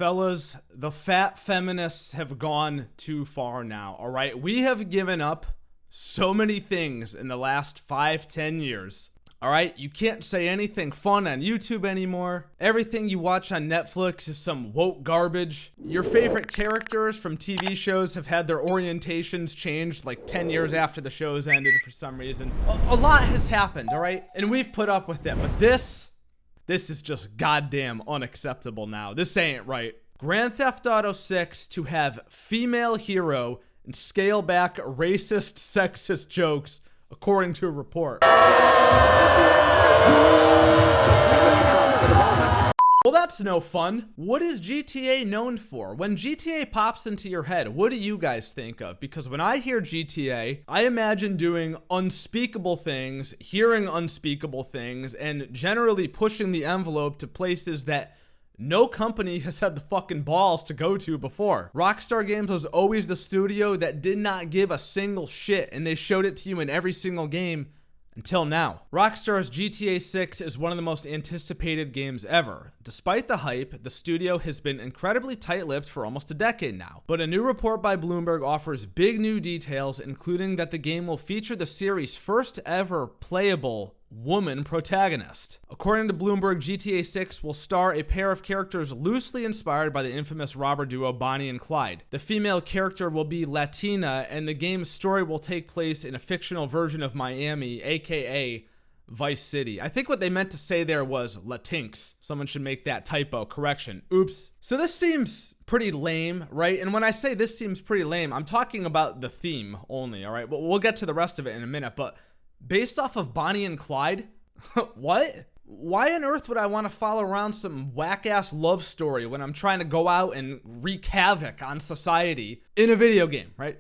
Fellas, the fat feminists have gone too far now, all right? We have given up so many things in the last 5-10 years. All right, you can't say anything fun on YouTube anymore. Everything you watch on Netflix is some woke garbage. Your favorite characters from TV shows have had their orientations changed like 10 years after the shows ended for some reason. A lot has happened, all right? And we've put up with it, but this is just goddamn unacceptable now. This ain't right. Grand Theft Auto 6 to have female hero and scale back racist, sexist jokes, according to a report. Well, that's no fun. What is GTA known for? When GTA pops into your head, what do you guys think of? Because when I hear GTA, I imagine doing unspeakable things, hearing unspeakable things, and generally pushing the envelope to places that no company has had the fucking balls to go to before. Rockstar Games was always the studio that did not give a single shit, and they showed it to you in every single game until now. Rockstar's GTA 6 is one of the most anticipated games ever. Despite the hype, the studio has been incredibly tight-lipped for almost a decade now. But a new report by Bloomberg offers big new details, including that the game will feature the series' first ever playable woman protagonist. According to Bloomberg, GTA 6 will star a pair of characters loosely inspired by the infamous robber duo Bonnie and Clyde. The female character will be Latina, and the game's story will take place in a fictional version of Miami, aka Vice City. I think what they meant to say there was Latinx. Someone should make that typo. Correction. Oops. So this seems pretty lame, right? And when I say this seems pretty lame, I'm talking about the theme only, all right? But we'll get to the rest of it in a minute, but based off of Bonnie and Clyde? What? Why on earth would I want to follow around some whack-ass love story when I'm trying to go out and wreak havoc on society in a video game, right?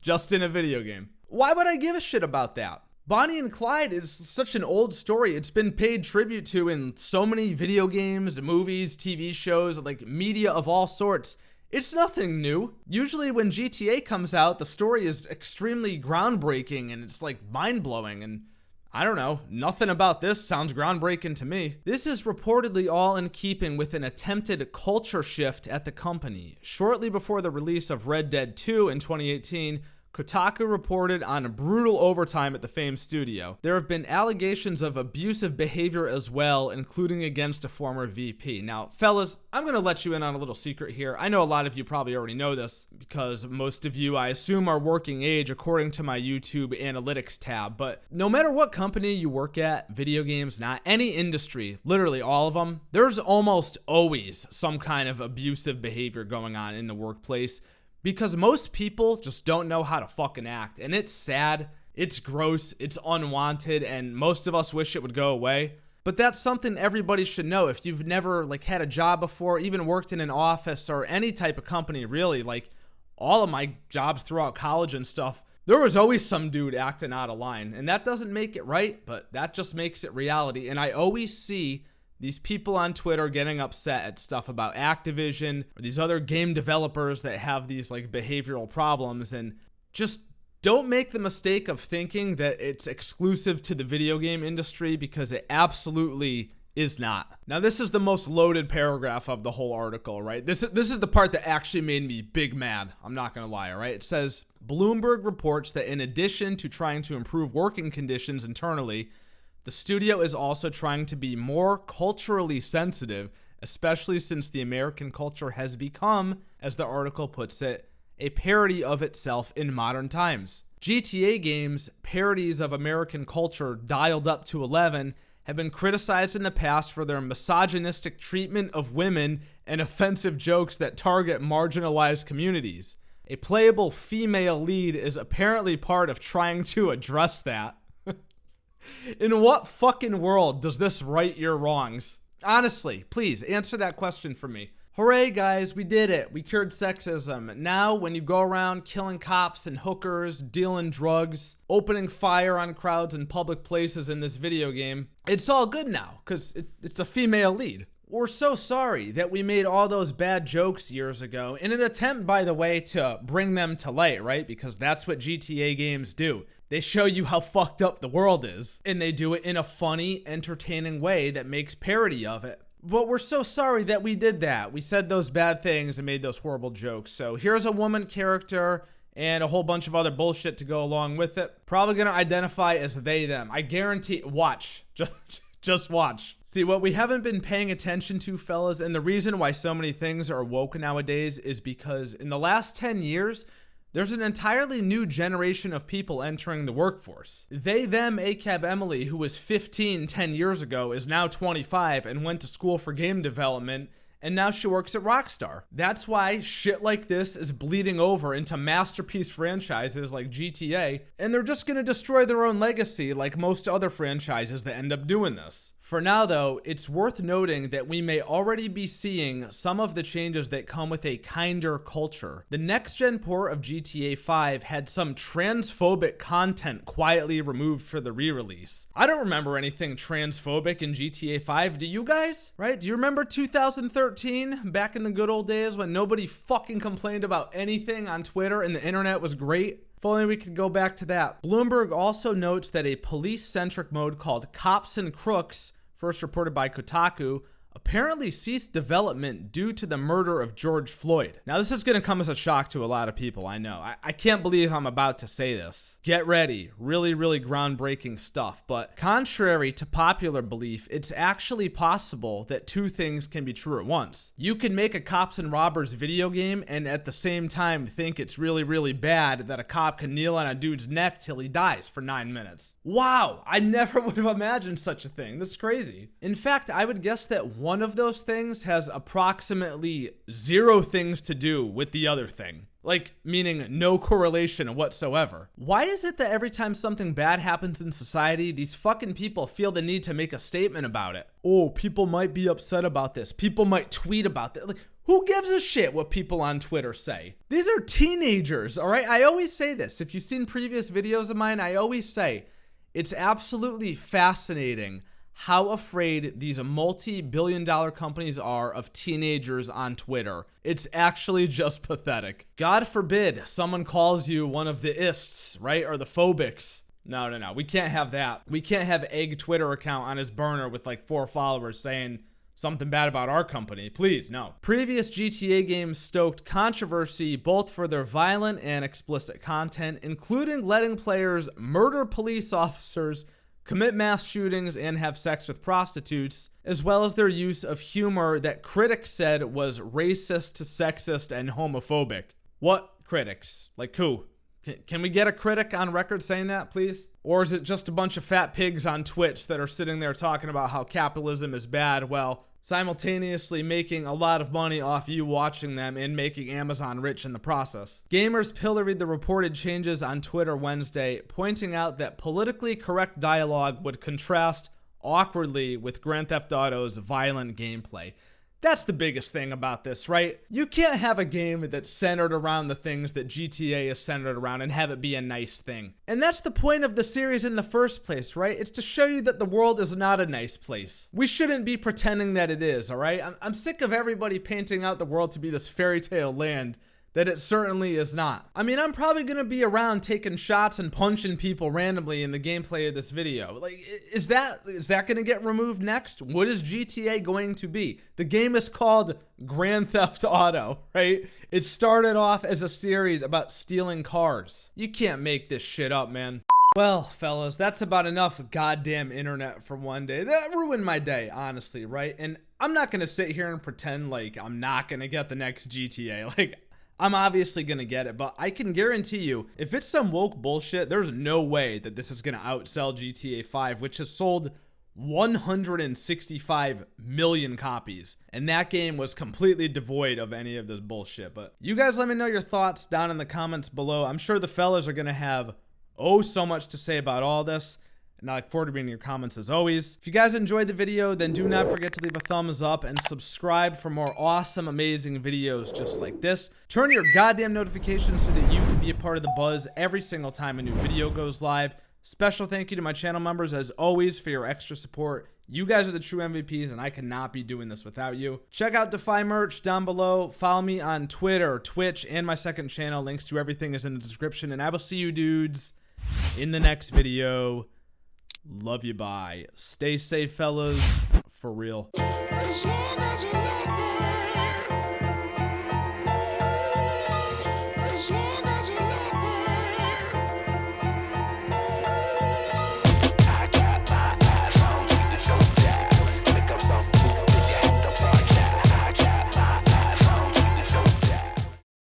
Just in a video game. Why would I give a shit about that? Bonnie and Clyde is such an old story. It's been paid tribute to in so many video games, movies, TV shows, like media of all sorts. It's nothing new. Usually when GTA comes out, the story is extremely groundbreaking and it's like mind-blowing, and I don't know, nothing about this sounds groundbreaking to me. This is reportedly all in keeping with an attempted culture shift at the company. Shortly before the release of Red Dead 2 in 2018, Kotaku reported on brutal overtime at the famed studio. There have been allegations of abusive behavior as well, including against a former VP. Now, fellas, I'm gonna let you in on a little secret here. I know a lot of you probably already know this because most of you, I assume, are working age according to my YouTube analytics tab, but no matter what company you work at, video games, not any industry, literally all of them, there's almost always some kind of abusive behavior going on in the workplace. Because most people just don't know how to fucking act. And it's sad, it's gross, it's unwanted, and most of us wish it would go away. But that's something everybody should know. If you've never had a job before, even worked in an office or any type of company, really, like all of my jobs throughout college and stuff, there was always some dude acting out of line. And that doesn't make it right, but that just makes it reality. And I always see these people on Twitter getting upset at stuff about Activision or these other game developers that have these behavioral problems, and just don't make the mistake of thinking that it's exclusive to the video game industry, because it absolutely is not. Now, this is the most loaded paragraph of the whole article, right? This is the part that actually made me big mad. I'm not gonna lie, all right? It says, Bloomberg reports that in addition to trying to improve working conditions internally, the studio is also trying to be more culturally sensitive, especially since the American culture has become, as the article puts it, a parody of itself in modern times. GTA games, parodies of American culture dialed up to 11, have been criticized in the past for their misogynistic treatment of women and offensive jokes that target marginalized communities. A playable female lead is apparently part of trying to address that. In what fucking world does this right your wrongs? Honestly, please answer that question for me. Hooray, guys, we did it. We cured sexism. Now, when you go around killing cops and hookers, dealing drugs, opening fire on crowds in public places in this video game, it's all good now, because it's a female lead. We're so sorry that we made all those bad jokes years ago in an attempt, by the way, to bring them to light, right? Because that's what GTA games do. They show you how fucked up the world is, and they do it in a funny, entertaining way that makes parody of it. But we're so sorry that we did that. We said those bad things and made those horrible jokes. So here's a woman character and a whole bunch of other bullshit to go along with it. Probably gonna identify as they, them. I guarantee, watch. Just watch. See, what we haven't been paying attention to, fellas, and the reason why so many things are woke nowadays is because in the last 10 years, there's an entirely new generation of people entering the workforce. They, them, ACAB Emily, who was 15 10 years ago, is now 25 and went to school for game development, and now she works at Rockstar. That's why shit like this is bleeding over into masterpiece franchises like GTA, and they're just gonna destroy their own legacy like most other franchises that end up doing this. For now though, it's worth noting that we may already be seeing some of the changes that come with a kinder culture. The next gen port of GTA 5 had some transphobic content quietly removed for the re-release. I don't remember anything transphobic in GTA 5, do you guys? Right? Do you remember 2013, back in the good old days when nobody fucking complained about anything on Twitter and the internet was great? If only we could go back to that. Bloomberg also notes that a police-centric mode called Cops and Crooks, first reported by Kotaku, apparently ceased development due to the murder of George Floyd. Now this is going to come as a shock to a lot of people, I know. I can't believe I'm about to say this. Get ready. Really, really groundbreaking stuff. But contrary to popular belief, it's actually possible that two things can be true at once. You can make a Cops and Robbers video game and at the same time think it's really, really bad that a cop can kneel on a dude's neck till he dies for 9 minutes. Wow, I never would have imagined such a thing. This is crazy. In fact, I would guess that one of those things has approximately 0 things to do with the other thing. Like, meaning no correlation whatsoever. Why is it that every time something bad happens in society, these fucking people feel the need to make a statement about it? Oh, people might be upset about this. People might tweet about this. Like, who gives a shit what people on Twitter say? These are teenagers, all right? I always say this. If you've seen previous videos of mine, I always say it's absolutely fascinating how afraid these multi-billion-dollar companies are of teenagers on Twitter. It's actually just pathetic. God forbid someone calls you one of the ists, right? Or the phobics. No. We can't have that. We can't have Egg Twitter account on his burner with like 4 followers saying something bad about our company. Please, no. Previous GTA games stoked controversy both for their violent and explicit content, including letting players murder police officers, commit mass shootings, and have sex with prostitutes, as well as their use of humor that critics said was racist, sexist, and homophobic. What critics? Like who? Can we get a critic on record saying that, please? Or is it just a bunch of fat pigs on Twitch that are sitting there talking about how capitalism is bad while simultaneously making a lot of money off you watching them and making Amazon rich in the process? Gamers pilloried the reported changes on Twitter Wednesday, pointing out that politically correct dialogue would contrast awkwardly with Grand Theft Auto's violent gameplay. That's the biggest thing about this, right? You can't have a game that's centered around the things that GTA is centered around and have it be a nice thing. And that's the point of the series in the first place, right? It's to show you that the world is not a nice place. We shouldn't be pretending that it is, all right? I'm sick of everybody painting out the world to be this fairy tale land that it certainly is not. I mean, I'm probably gonna be around taking shots and punching people randomly in the gameplay of this video. Like, is that gonna get removed next? What is GTA going to be? The game is called Grand Theft Auto, right? It started off as a series about stealing cars. You can't make this shit up, man. Well, fellas, that's about enough goddamn internet for one day. That ruined my day, honestly, right? And I'm not gonna sit here and pretend like I'm not gonna get the next GTA. Like, I'm obviously gonna get it, but I can guarantee you, if it's some woke bullshit, there's no way that this is gonna outsell GTA 5, which has sold 165 million copies. And that game was completely devoid of any of this bullshit. But you guys let me know your thoughts down in the comments below. I'm sure the fellas are gonna have so much to say about all this. And I look forward to reading your comments as always. If you guys enjoyed the video, then do not forget to leave a thumbs up and subscribe for more awesome, amazing videos just like this. Turn your goddamn notifications so that you can be a part of the buzz every single time a new video goes live. Special thank you to my channel members as always for your extra support. You guys are the true MVPs and I cannot be doing this without you. Check out Defy merch down below. Follow me on Twitter, Twitch, and my second channel. Links to everything is in the description. And I will see you dudes in the next video. Love you, bye. Stay safe, fellas. For real. Je veux